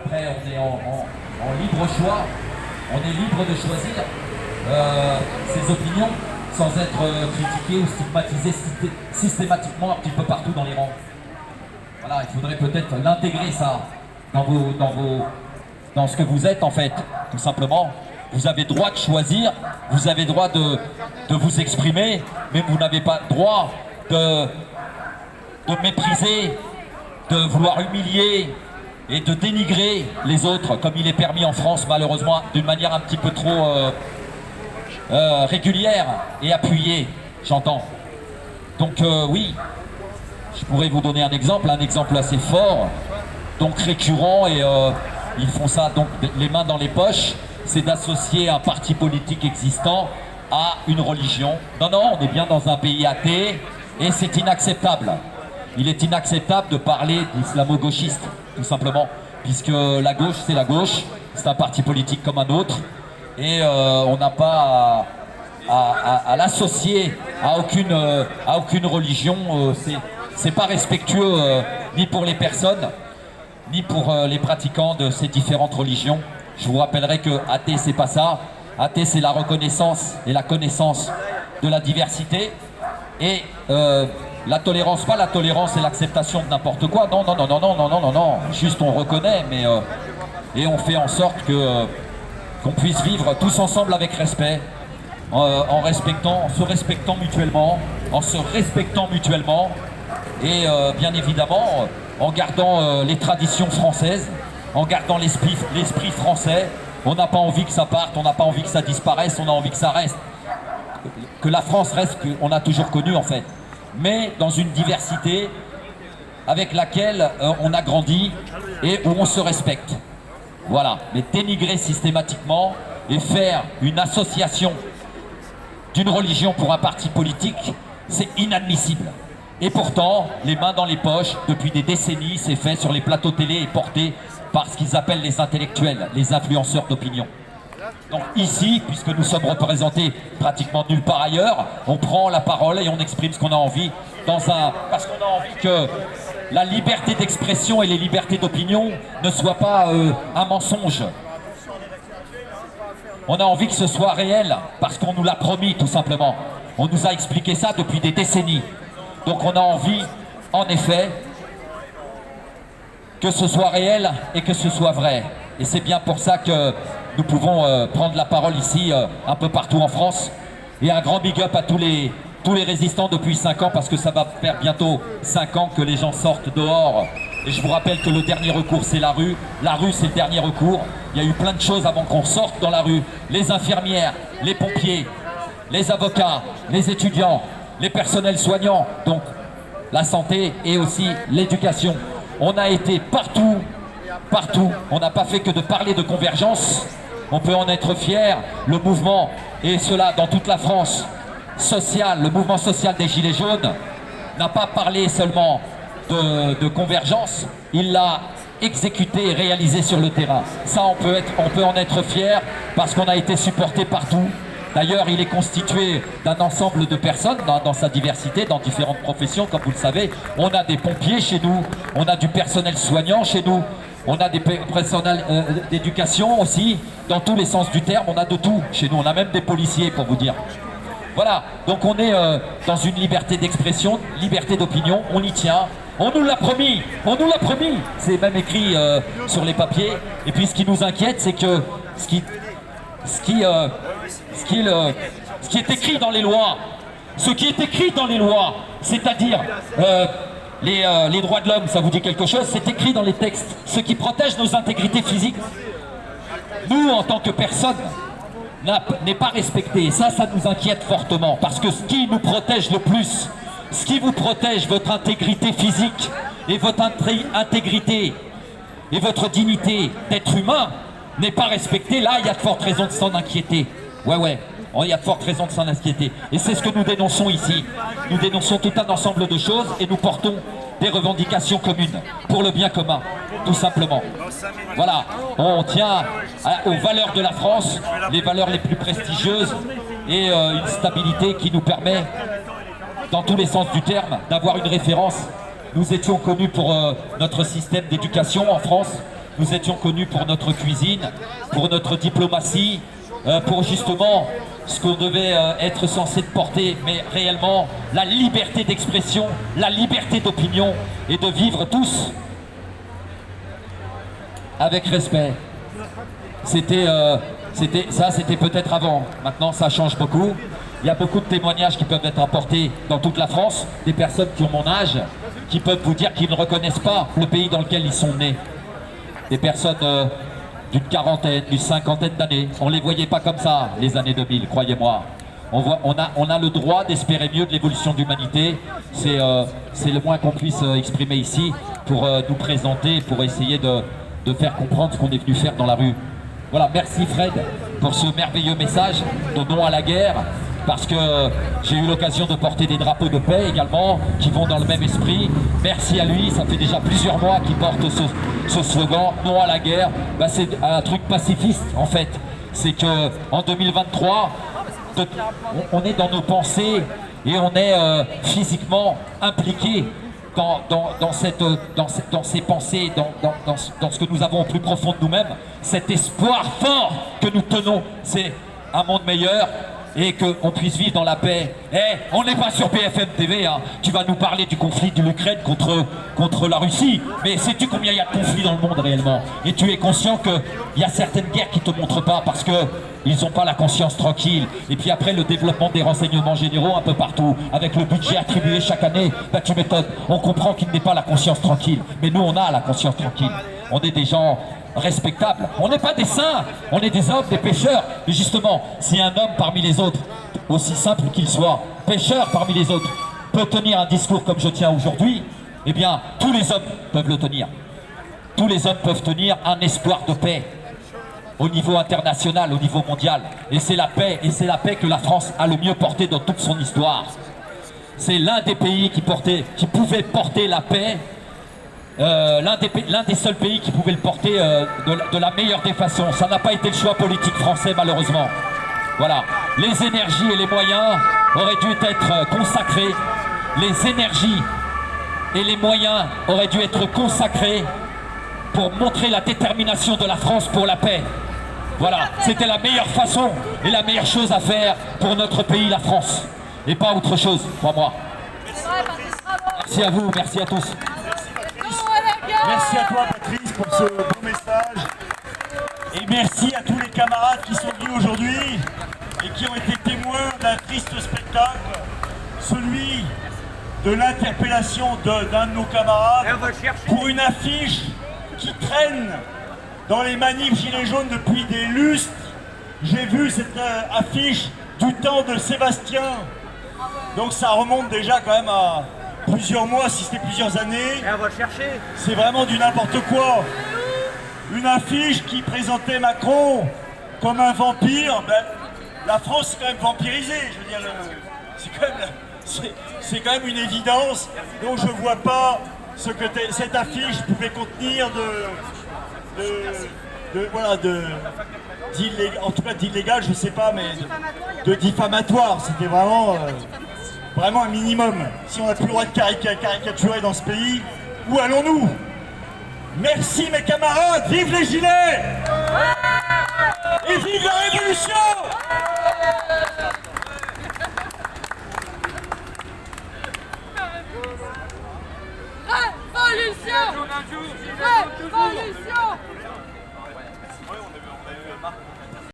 Après, on est en libre choix, on est libre de choisir ses opinions sans être critiqué ou stigmatisé systématiquement un petit peu partout dans les rangs. Voilà, il faudrait peut-être l'intégrer ça dans ce que vous êtes en fait, tout simplement. Vous avez droit de choisir, vous avez droit de vous exprimer, mais vous n'avez pas le droit de mépriser, de vouloir humilier et de dénigrer les autres, comme il est permis en France, malheureusement, d'une manière un petit peu trop régulière et appuyée, j'entends. Donc oui, je pourrais vous donner un exemple assez fort, donc récurrent, et ils font ça donc les mains dans les poches, c'est d'associer un parti politique existant à une religion. Non, non, on est bien dans un pays athée, et c'est inacceptable. Il est inacceptable de parler d'islamo-gauchiste, tout simplement, puisque la gauche, c'est la gauche, c'est un parti politique comme un autre, et on n'a pas à l'associer à aucune religion. C'est pas respectueux ni pour les personnes, ni pour les pratiquants de ces différentes religions. Je vous rappellerai que athée, c'est pas ça. Athée, c'est la reconnaissance et la connaissance de la diversité, et la tolérance, pas la tolérance et l'acceptation de n'importe quoi. Non, non, non, non, non, non, non, non, non. Juste on reconnaît, mais et on fait en sorte qu'on puisse vivre tous ensemble avec respect, en se respectant mutuellement, et bien évidemment en gardant les traditions françaises, en gardant l'esprit français. On n'a pas envie que ça parte, on n'a pas envie que ça disparaisse, on a envie que ça reste, que la France reste qu'on a toujours connue en fait, mais dans une diversité avec laquelle on a grandi et où on se respecte. Voilà, mais dénigrer systématiquement et faire une association d'une religion pour un parti politique, c'est inadmissible. Et pourtant, les mains dans les poches, depuis des décennies, c'est fait sur les plateaux télé et porté par ce qu'ils appellent les intellectuels, les influenceurs d'opinion. Donc ici, puisque nous sommes représentés pratiquement nulle part ailleurs, on prend la parole et on exprime ce qu'on a envie, parce qu'on a envie que la liberté d'expression et les libertés d'opinion ne soient pas un mensonge. On a envie que ce soit réel, parce qu'on nous l'a promis tout simplement. On nous a expliqué ça depuis des décennies. Donc on a envie, en effet, que ce soit réel et que ce soit vrai. Et c'est bien pour ça que nous pouvons prendre la parole ici, un peu partout en France. Et un grand big up à tous les résistants depuis 5 ans, parce que ça va faire bientôt 5 ans que les gens sortent dehors. Et je vous rappelle que le dernier recours, c'est la rue. La rue, c'est le dernier recours. Il y a eu plein de choses avant qu'on sorte dans la rue. Les infirmières, les pompiers, les avocats, les étudiants, les personnels soignants, donc la santé et aussi l'éducation. On a été partout, partout. On n'a pas fait que de parler de convergence. On peut en être fier. Le mouvement, et cela dans toute la France, le mouvement social des Gilets jaunes, n'a pas parlé seulement de convergence. Il l'a exécuté et réalisé sur le terrain. Ça, on peut en être fier, parce qu'on a été supporté partout. D'ailleurs, il est constitué d'un ensemble de personnes dans sa diversité, dans différentes professions, comme vous le savez. On a des pompiers chez nous, on a du personnel soignant chez nous, on a des personnels d'éducation aussi, dans tous les sens du terme, on a de tout chez nous. On a même des policiers, pour vous dire. Voilà, donc on est dans une liberté d'expression, liberté d'opinion, on y tient. On nous l'a promis, c'est même écrit sur les papiers. Et puis ce qui nous inquiète, c'est que ce qui est écrit dans les lois, c'est-à-dire les droits de l'homme, ça vous dit quelque chose? C'est écrit dans les textes, ce qui protège nos intégrités physiques. Nous, en tant que personne, n'est pas respecté. Et ça nous inquiète fortement, parce que ce qui nous protège le plus, ce qui vous protège, votre intégrité physique et votre intégrité et votre dignité d'être humain, n'est pas respecté. Là, il y a de fortes raisons de s'en inquiéter. Ouais, il y a de fortes raisons de s'en inquiéter. Et c'est ce que nous dénonçons ici. Nous dénonçons tout un ensemble de choses et nous portons des revendications communes pour le bien commun, tout simplement. Voilà, on tient aux valeurs de la France, les valeurs les plus prestigieuses, et une stabilité qui nous permet, dans tous les sens du terme, d'avoir une référence. Nous étions connus pour notre système d'éducation en France, nous étions connus pour notre cuisine, pour notre diplomatie, pour justement ce qu'on devait être censé porter, mais réellement la liberté d'expression, la liberté d'opinion et de vivre tous avec respect. C'était peut-être avant. Maintenant, ça change beaucoup. Il y a beaucoup de témoignages qui peuvent être apportés dans toute la France, des personnes qui ont mon âge, qui peuvent vous dire qu'ils ne reconnaissent pas le pays dans lequel ils sont nés. Des personnes d'une quarantaine, d'une cinquantaine d'années. On ne les voyait pas comme ça, les années 2000, croyez-moi. On a le droit d'espérer mieux de l'évolution de l'humanité. C'est le moins qu'on puisse exprimer ici pour nous présenter, pour essayer de faire comprendre ce qu'on est venu faire dans la rue. Voilà, merci Fred pour ce merveilleux message de non à la guerre, parce que j'ai eu l'occasion de porter des drapeaux de paix également, qui vont dans le même esprit. Merci à lui, ça fait déjà plusieurs mois qu'il porte ce slogan, non à la guerre. Ben, c'est un truc pacifiste en fait. C'est qu'en 2023, on est dans nos pensées et on est physiquement impliqué dans ces pensées, dans ce que nous avons au plus profond de nous-mêmes, cet espoir fort que nous tenons, c'est un monde meilleur et qu'on puisse vivre dans la paix. On n'est pas sur BFM TV, hein. Tu vas nous parler du conflit de l'Ukraine contre la Russie, mais sais-tu combien il y a de conflits dans le monde réellement? Et tu es conscient qu'il y a certaines guerres qui ne te montrent pas parce que ils n'ont pas la conscience tranquille. Et puis après, le développement des renseignements généraux un peu partout, avec le budget attribué chaque année, bah, tu m'étonnes, on comprend qu'il n'est pas la conscience tranquille. Mais nous, on a la conscience tranquille. On est des gens respectables. On n'est pas des saints, on est des hommes, des pécheurs. Mais justement, si un homme parmi les autres, aussi simple qu'il soit, pécheur parmi les autres, peut tenir un discours comme je tiens aujourd'hui, eh bien, tous les hommes peuvent le tenir. Tous les hommes peuvent tenir un espoir de paix au niveau international, au niveau mondial. Et c'est la paix que la France a le mieux porté dans toute son histoire. C'est l'un des pays qui pouvait porter la paix, l'un des seuls pays qui pouvait le porter de la meilleure des façons. Ça n'a pas été le choix politique français, malheureusement. Voilà. Les énergies et les moyens auraient dû être consacrés. Les énergies et les moyens auraient dû être consacrés pour montrer la détermination de la France pour la paix. Voilà, c'était la meilleure façon et la meilleure chose à faire pour notre pays, la France. Et pas autre chose, pour moi. Merci à vous, merci à tous. Merci à toi Patrice pour ce beau message. Et merci à tous les camarades qui sont venus aujourd'hui et qui ont été témoins d'un triste spectacle, celui de l'interpellation d'un de nos camarades pour une affiche qui traîne dans les manifs Gilets jaunes depuis des lustres. J'ai vu cette affiche du temps de Sébastien. Donc ça remonte déjà quand même à plusieurs mois, si c'était plusieurs années. Et on va le chercher. C'est vraiment du n'importe quoi. Une affiche qui présentait Macron comme un vampire. Ben, la France est quand même vampirisée. Je veux dire, c'est quand même une évidence. Donc je vois pas ce que cette affiche pouvait contenir en tout cas d'illégal, je sais pas, mais de diffamatoire. C'était vraiment un minimum. Si on n'a plus le droit de caricaturer dans ce pays, où allons-nous? Merci mes camarades, vive les gilets et vive la révolution! Révolution! Révolution!